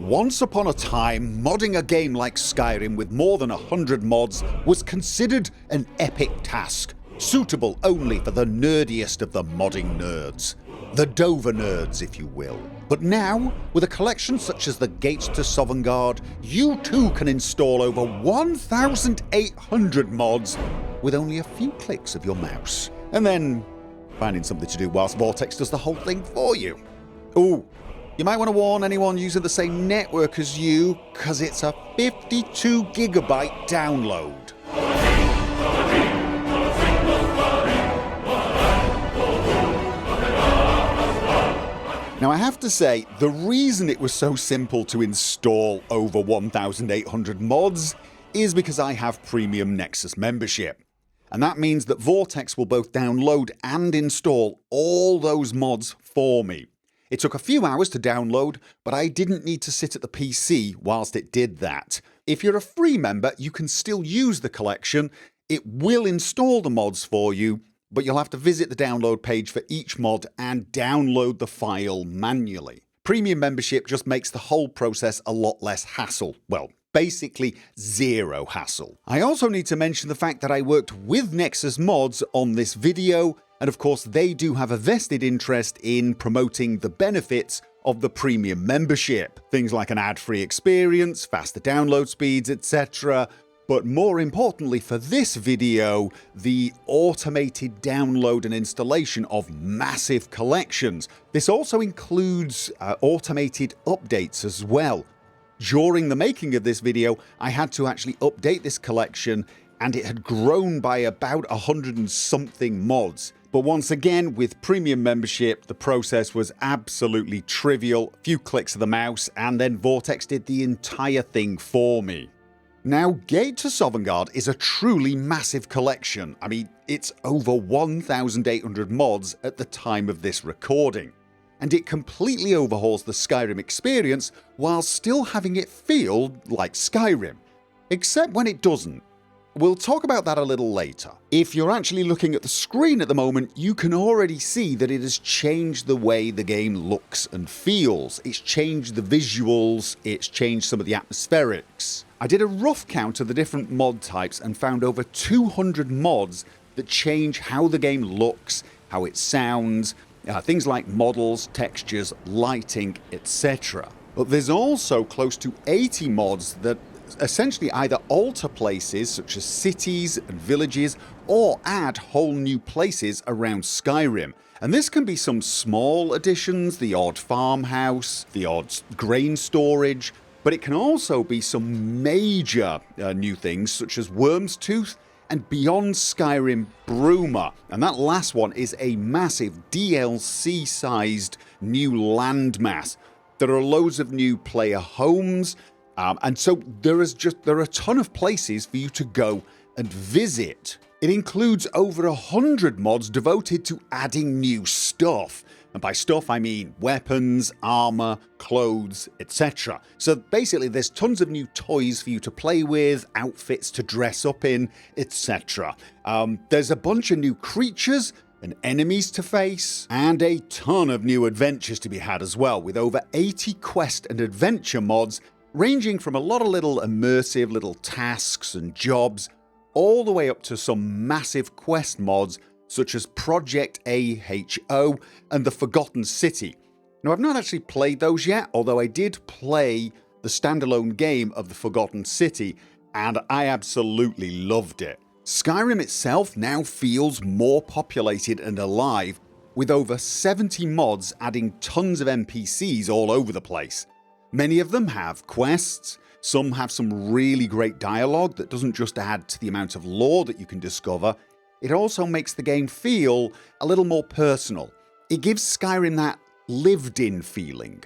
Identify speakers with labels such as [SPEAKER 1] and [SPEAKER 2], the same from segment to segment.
[SPEAKER 1] Once upon a time, modding a game like Skyrim with more than 100 mods was considered an epic task, suitable only for the nerdiest of the modding nerds. The Dover nerds, if you will. But now, with a collection such as the Gates to Sovngarde, you too can install over 1,800 mods with only a few clicks of your mouse. And then finding something to do whilst Vortex does the whole thing for you. Ooh, you might want to warn anyone using the same network as you, cause it's a 52 gigabyte download. Now I have to say, the reason it was so simple to install over 1,800 mods is because I have Premium Nexus membership. And that means that Vortex will both download and install all those mods for me. It took a few hours to download, but I didn't need to sit at the PC whilst it did that. If you're a free member, you can still use the collection. It will install the mods for you, but you'll have to visit the download page for each mod and download the file manually. Premium membership just makes the whole process a lot less hassle. Well, basically zero hassle. I also need to mention the fact that I worked with Nexus Mods on this video, and of course they do have a vested interest in promoting the benefits of the premium membership. Things like an ad-free experience, faster download speeds, etc. But more importantly for this video, the automated download and installation of massive collections. This also includes automated updates as well. During the making of this video, I had to actually update this collection, and it had grown by about 100 and something mods. But once again, with premium membership, the process was absolutely trivial. A few clicks of the mouse, and then Vortex did the entire thing for me. Now, Gate to Sovngarde is a truly massive collection. I mean, it's over 1,800 mods at the time of this recording. And it completely overhauls the Skyrim experience while still having it feel like Skyrim. Except when it doesn't. We'll talk about that a little later. If you're actually looking at the screen at the moment, you can already see that it has changed the way the game looks and feels. It's changed the visuals, it's changed some of the atmospherics. I did a rough count of the different mod types and found over 200 mods that change how the game looks, how it sounds, things like models, textures, lighting, etc. But there's also close to 80 mods that essentially either alter places such as cities and villages, or add whole new places around Skyrim. And this can be some small additions, the odd farmhouse, the odd grain storage, but it can also be some major new things such as Worm's Tooth and Beyond Skyrim Bruma. And that last one is a massive DLC sized new landmass. There are loads of new player homes, and so there are a ton of places for you to go and visit. It includes over 100 mods devoted to adding new stuff. And by stuff I mean weapons, armor, clothes, etc. So basically there's tons of new toys for you to play with, outfits to dress up in, etc. There's a bunch of new creatures and enemies to face, and a ton of new adventures to be had as well, with over 80 quest and adventure mods ranging from a lot of little immersive little tasks and jobs, all the way up to some massive quest mods such as Project AHO and the Forgotten City. Now I've not actually played those yet, although I did play the standalone game of the Forgotten City, and I absolutely loved it. Skyrim itself now feels more populated and alive, with over 70 mods adding tons of NPCs all over the place. Many of them have quests, some have some really great dialogue that doesn't just add to the amount of lore that you can discover, it also makes the game feel a little more personal. It gives Skyrim that lived-in feeling.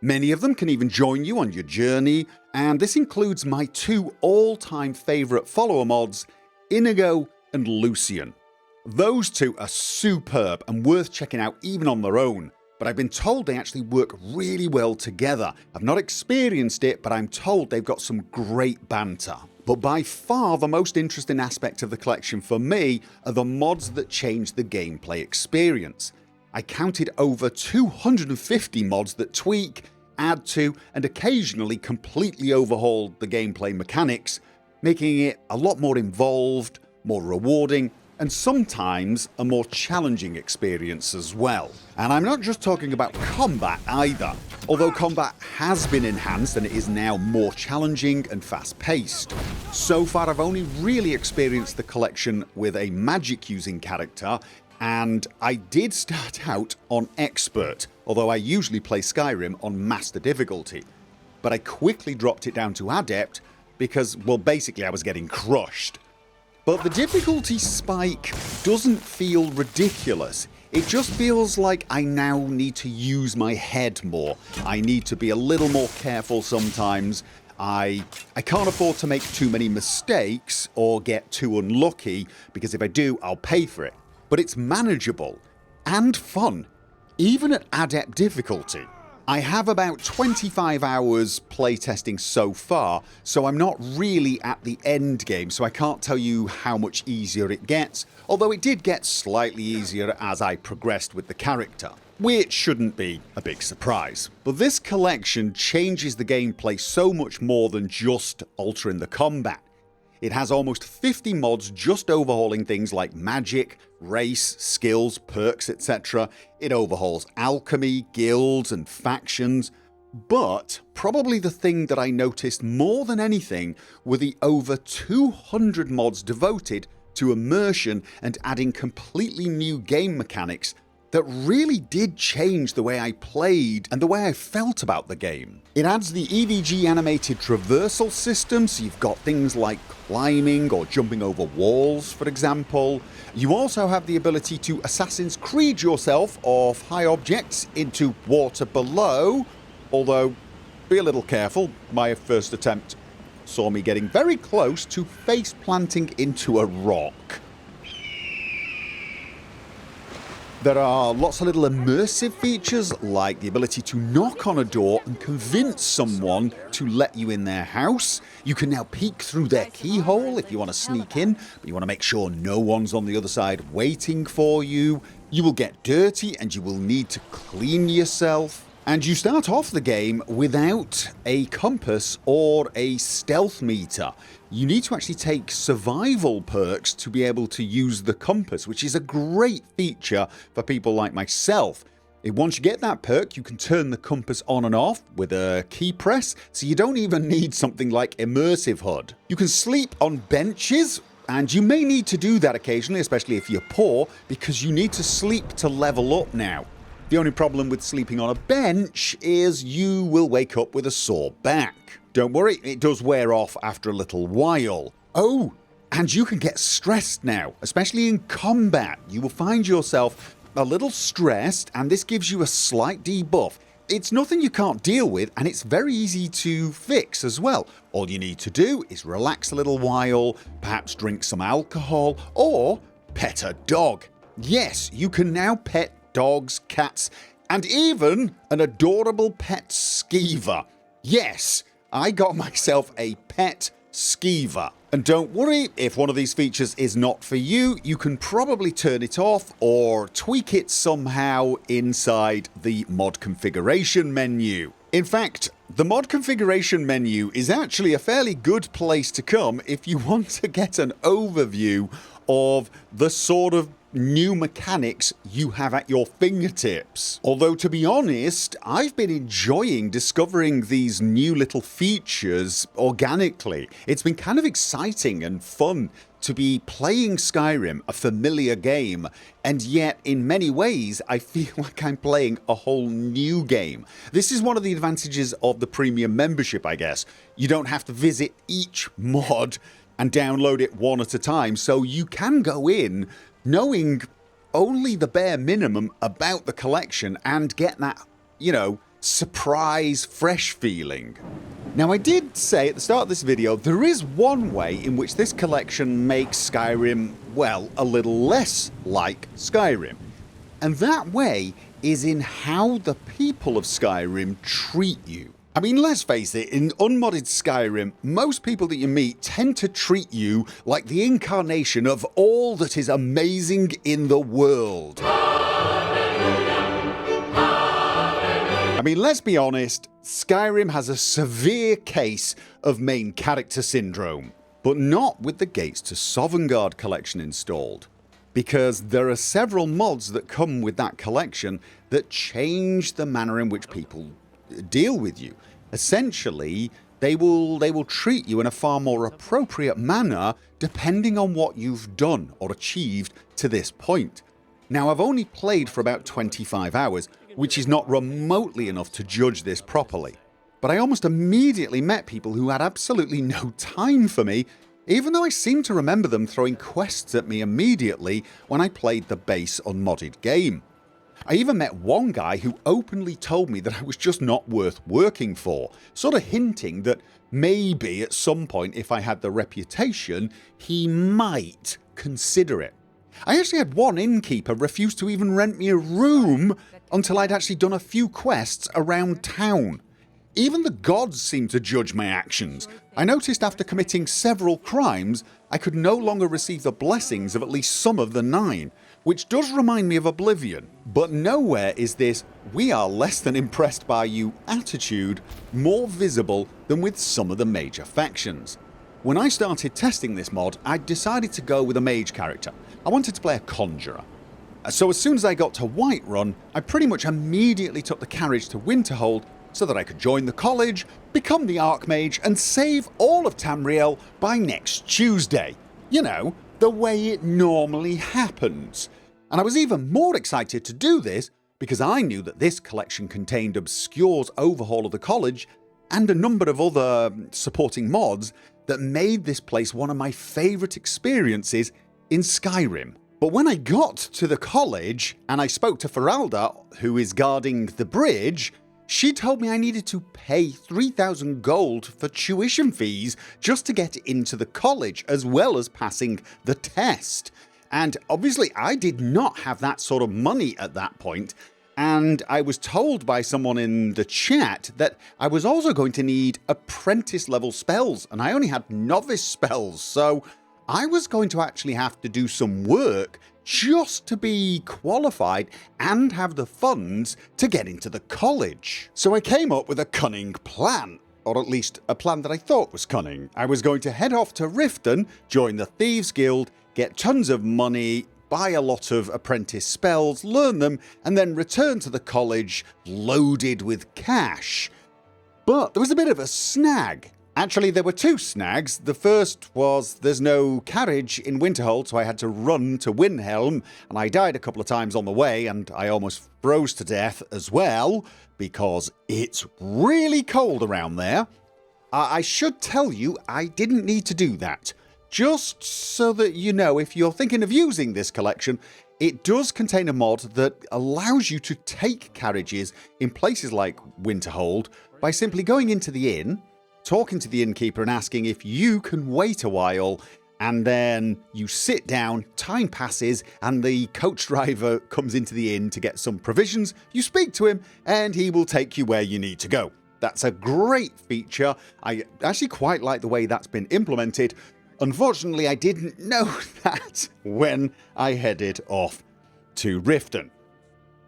[SPEAKER 1] Many of them can even join you on your journey, and this includes my two all-time favourite follower mods, Inigo and Lucian. Those two are superb and worth checking out even on their own. But I've been told they actually work really well together. I've not experienced it, but I'm told they've got some great banter. But by far the most interesting aspect of the collection for me are the mods that change the gameplay experience. I counted over 250 mods that tweak, add to, and occasionally completely overhaul the gameplay mechanics, making it a lot more involved, more rewarding, and sometimes a more challenging experience as well. And I'm not just talking about combat either. Although combat has been enhanced and it is now more challenging and fast-paced, so far I've only really experienced the collection with a magic using character, and I did start out on Expert, although I usually play Skyrim on Master difficulty. But I quickly dropped it down to Adept because, well, basically I was getting crushed. But the difficulty spike doesn't feel ridiculous. It just feels like I now need to use my head more. I need to be a little more careful sometimes. I can't afford to make too many mistakes or get too unlucky, because if I do, I'll pay for it. But it's manageable and fun, even at Adept difficulty. I have about 25 hours playtesting so far, so I'm not really at the end game, so I can't tell you how much easier it gets, although it did get slightly easier as I progressed with the character, which shouldn't be a big surprise. But this collection changes the gameplay so much more than just altering the combat. It has almost 50 mods just overhauling things like magic, race, skills, perks, etc. It overhauls alchemy, guilds and factions. But probably the thing that I noticed more than anything were the over 200 mods devoted to immersion and adding completely new game mechanics that really did change the way I played and the way I felt about the game. It adds the EVG animated traversal system, so you've got things like climbing or jumping over walls, for example. You also have the ability to Assassin's Creed yourself off high objects into water below, although be a little careful. My first attempt saw me getting very close to face planting into a rock. There are lots of little immersive features, like the ability to knock on a door and convince someone to let you in their house. You can now peek through their keyhole if you want to sneak in, but you want to make sure no one's on the other side waiting for you. You will get dirty and you will need to clean yourself. And you start off the game without a compass or a stealth meter. You need to actually take survival perks to be able to use the compass, which is a great feature for people like myself. Once you get that perk, you can turn the compass on and off with a key press, so you don't even need something like Immersive HUD. You can sleep on benches, and you may need to do that occasionally, especially if you're poor, because you need to sleep to level up now. The only problem with sleeping on a bench is you will wake up with a sore back. Don't worry, it does wear off after a little while. Oh, and you can get stressed now, especially in combat. You will find yourself a little stressed, and this gives you a slight debuff. It's nothing you can't deal with, and it's very easy to fix as well. All you need to do is relax a little while, perhaps drink some alcohol, or pet a dog. Yes, you can now pet dogs, cats, and even an adorable pet skeever. Yes, I got myself a pet skeever. And don't worry, if one of these features is not for you, you can probably turn it off or tweak it somehow inside the mod configuration menu. In fact, the mod configuration menu is actually a fairly good place to come if you want to get an overview of the sort of new mechanics you have at your fingertips. Although, to be honest, I've been enjoying discovering these new little features organically. It's been kind of exciting and fun to be playing Skyrim, a familiar game, and yet in many ways I feel like I'm playing a whole new game. This is one of the advantages of the premium membership, I guess. You don't have to visit each mod and download it one at a time, so you can go in knowing only the bare minimum about the collection and get that, surprise, fresh feeling. Now, I did say at the start of this video, there is one way in which this collection makes Skyrim, well, a little less like Skyrim. And that way is in how the people of Skyrim treat you. I mean, let's face it, in unmodded Skyrim, most people that you meet tend to treat you like the incarnation of all that is amazing in the world. I mean, let's be honest, Skyrim has a severe case of main character syndrome, but not with the Gates to Sovngarde collection installed, because there are several mods that come with that collection that change the manner in which people deal with you. Essentially, they will treat you in a far more appropriate manner depending on what you've done or achieved to this point. Now, I've only played for about 25 hours, which is not remotely enough to judge this properly, but I almost immediately met people who had absolutely no time for me, even though I seem to remember them throwing quests at me immediately when I played the base unmodded game. I even met one guy who openly told me that I was just not worth working for, sort of hinting that maybe at some point, if I had the reputation, he might consider it. I actually had one innkeeper refuse to even rent me a room until I'd actually done a few quests around town. Even the gods seemed to judge my actions. I noticed after committing several crimes, I could no longer receive the blessings of at least some of the 9, which does remind me of Oblivion, but nowhere is this "we are less than impressed by you" attitude more visible than with some of the major factions. When I started testing this mod, I decided to go with a mage character. I wanted to play a conjurer. So as soon as I got to Whiterun, I pretty much immediately took the carriage to Winterhold so that I could join the college, become the Archmage, and save all of Tamriel by next Tuesday. You know, the way it normally happens. And I was even more excited to do this because I knew that this collection contained Obscure's overhaul of the college and a number of other supporting mods that made this place one of my favourite experiences in Skyrim. But when I got to the college and I spoke to Feralda, who is guarding the bridge, she told me I needed to pay 3,000 gold for tuition fees just to get into the college, as well as passing the test. And obviously I did not have that sort of money at that point, and I was told by someone in the chat that I was also going to need apprentice level spells, and I only had novice spells, so I was going to actually have to do some work just to be qualified and have the funds to get into the college. So I came up with a cunning plan, or at least a plan that I thought was cunning. I was going to head off to Riften, join the Thieves Guild, get tons of money, buy a lot of apprentice spells, learn them, and then return to the college loaded with cash. But there was a bit of a snag. Actually, there were 2 snags. The first was there's no carriage in Winterhold, so I had to run to Windhelm, and I died a couple of times on the way, and I almost froze to death as well, because it's really cold around there. I should tell you, I didn't need to do that. Just so that you know, if you're thinking of using this collection, it does contain a mod that allows you to take carriages in places like Winterhold by simply going into the inn, talking to the innkeeper and asking if you can wait a while, and then you sit down, time passes, and the coach driver comes into the inn to get some provisions. You speak to him and he will take you where you need to go. That's a great feature. I actually quite like the way that's been implemented. Unfortunately, I didn't know that when I headed off to Riften.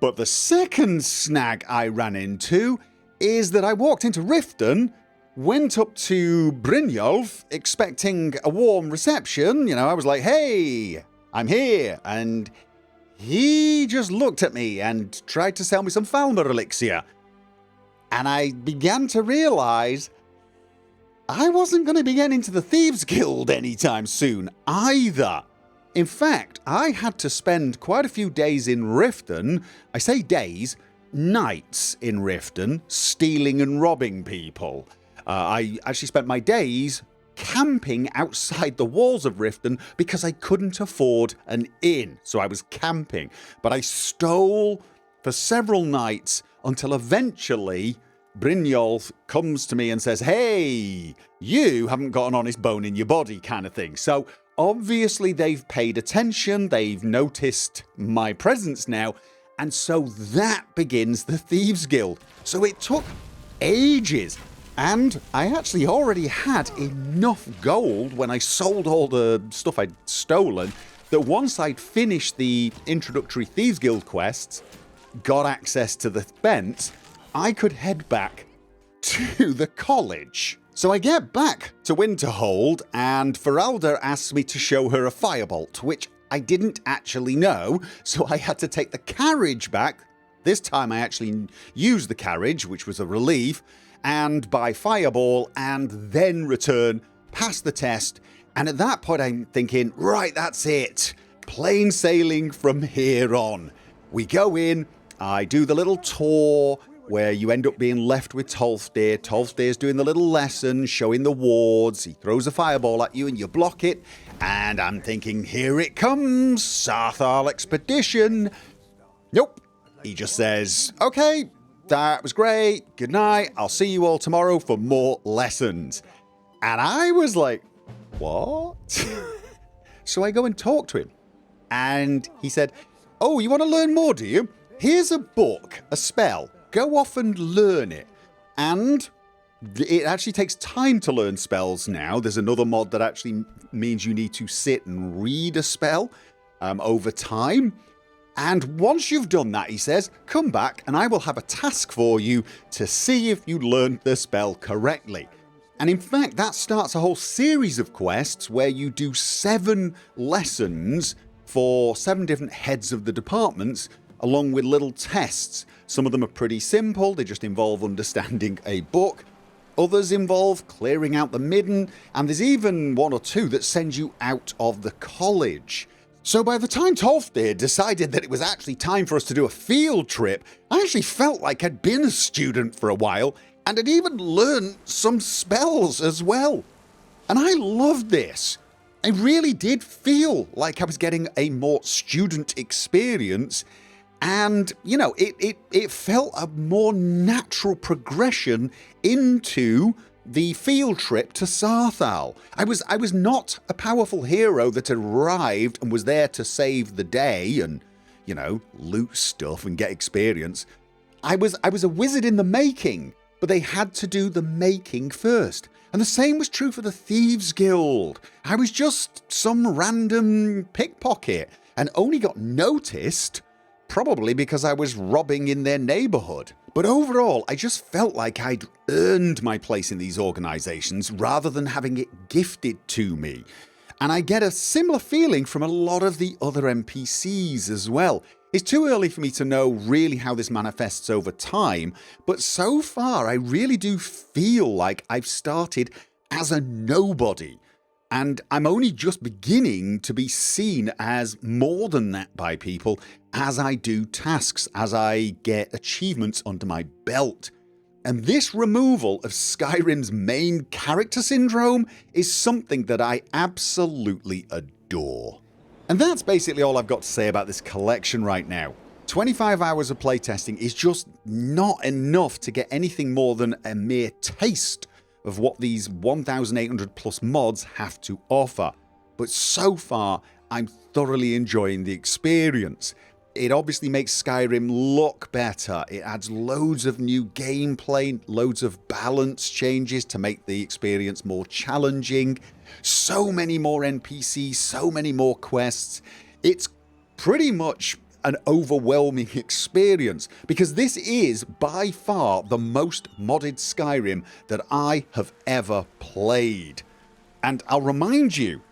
[SPEAKER 1] But the second snag I ran into is that I walked into Riften, went up to Brynjolf expecting a warm reception. You know, I was like, "Hey, I'm here." And he just looked at me and tried to sell me some Falmer elixir. And I began to realise I wasn't going to be getting into the Thieves Guild anytime soon either. In fact, I had to spend quite a few days in Riften. I say days, nights in Riften, stealing and robbing people. I actually spent my days camping outside the walls of Riften because I couldn't afford an inn, so I was camping. But I stole for several nights until eventually Brynjolf comes to me and says, "Hey, you haven't got an honest bone in your body," kind of thing. So obviously they've paid attention, they've noticed my presence now, and so that begins the Thieves Guild. So it took ages. And I actually already had enough gold when I sold all the stuff I'd stolen that once I'd finished the introductory Thieves Guild quests, got access to the Bent, I could head back to the college. So I get back to Winterhold, and Feralda asks me to show her a firebolt, which I didn't actually know, so I had to take the carriage back. This time I actually used the carriage, which was a relief, and buy fireball, and then return, pass the test, and at that point I'm thinking, right, that's it. Plain sailing from here on. We go in, I do the little tour, where you end up being left with Tolfdir. Tolfdir's doing the little lesson, showing the wards. He throws a fireball at you and you block it. And I'm thinking, here it comes, Sarthal Expedition. Nope. He just says, okay, that was great. Good night. I'll see you all tomorrow for more lessons. And I was like, what? So I go and talk to him. And he said, oh, you want to learn more, do you? Here's a book, a spell. Go off and learn it. And it actually takes time to learn spells now. There's another mod that actually means you need to sit and read a spell over time. And once you've done that, he says, come back and I will have a task for you to see if you learned the spell correctly. And in fact, that starts a whole series of quests where you do 7 lessons for 7 different heads of the departments, along with little tests. Some of them are pretty simple, they just involve understanding a book. Others involve clearing out the midden, and there's even 1 or 2 that send you out of the college. So by the time Tolfdir decided that it was actually time for us to do a field trip, I actually felt like I'd been a student for a while, and had even learned some spells as well. And I loved this. I really did feel like I was getting a more student experience. And, you know, it felt a more natural progression into the field trip to Sarthal. I was not a powerful hero that arrived and was there to save the day and, you know, loot stuff and get experience. I was a wizard in the making, but they had to do the making first. And the same was true for the Thieves Guild. I was just some random pickpocket and only got noticed probably because I was robbing in their neighborhood. But overall, I just felt like I'd earned my place in these organizations rather than having it gifted to me. And I get a similar feeling from a lot of the other NPCs as well. It's too early for me to know really how this manifests over time, but so far I really do feel like I've started as a nobody. And I'm only just beginning to be seen as more than that by people as I do tasks, as I get achievements under my belt. And this removal of Skyrim's main character syndrome is something that I absolutely adore. And that's basically all I've got to say about this collection right now. 25 hours of playtesting is just not enough to get anything more than a mere taste of what these 1,800 plus mods have to offer. But so far, I'm thoroughly enjoying the experience. It obviously makes Skyrim look better. It adds loads of new gameplay, loads of balance changes to make the experience more challenging. So many more NPCs, so many more quests. It's pretty much an overwhelming experience because this is by far the most modded Skyrim that I have ever played. And I'll remind you,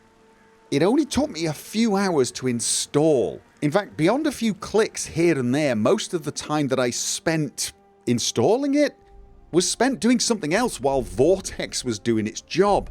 [SPEAKER 1] it only took me a few hours to install. In fact, beyond a few clicks here and there, most of the time that I spent installing it was spent doing something else while Vortex was doing its job.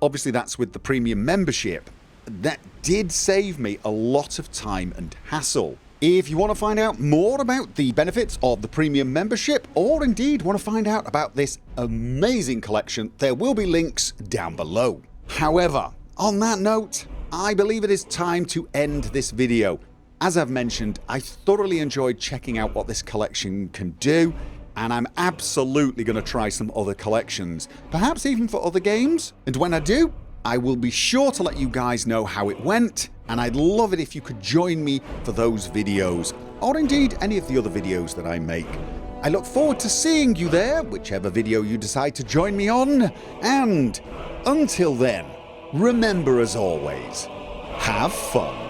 [SPEAKER 1] Obviously that's with the premium membership. That did save me a lot of time and hassle. If you want to find out more about the benefits of the premium membership, or indeed want to find out about this amazing collection, there will be links down below. However, on that note, I believe it is time to end this video. As I've mentioned, I thoroughly enjoyed checking out what this collection can do, and I'm absolutely going to try some other collections, perhaps even for other games. And when I do, I will be sure to let you guys know how it went, and I'd love it if you could join me for those videos, or indeed any of the other videos that I make. I look forward to seeing you there, whichever video you decide to join me on, and until then, remember as always, have fun.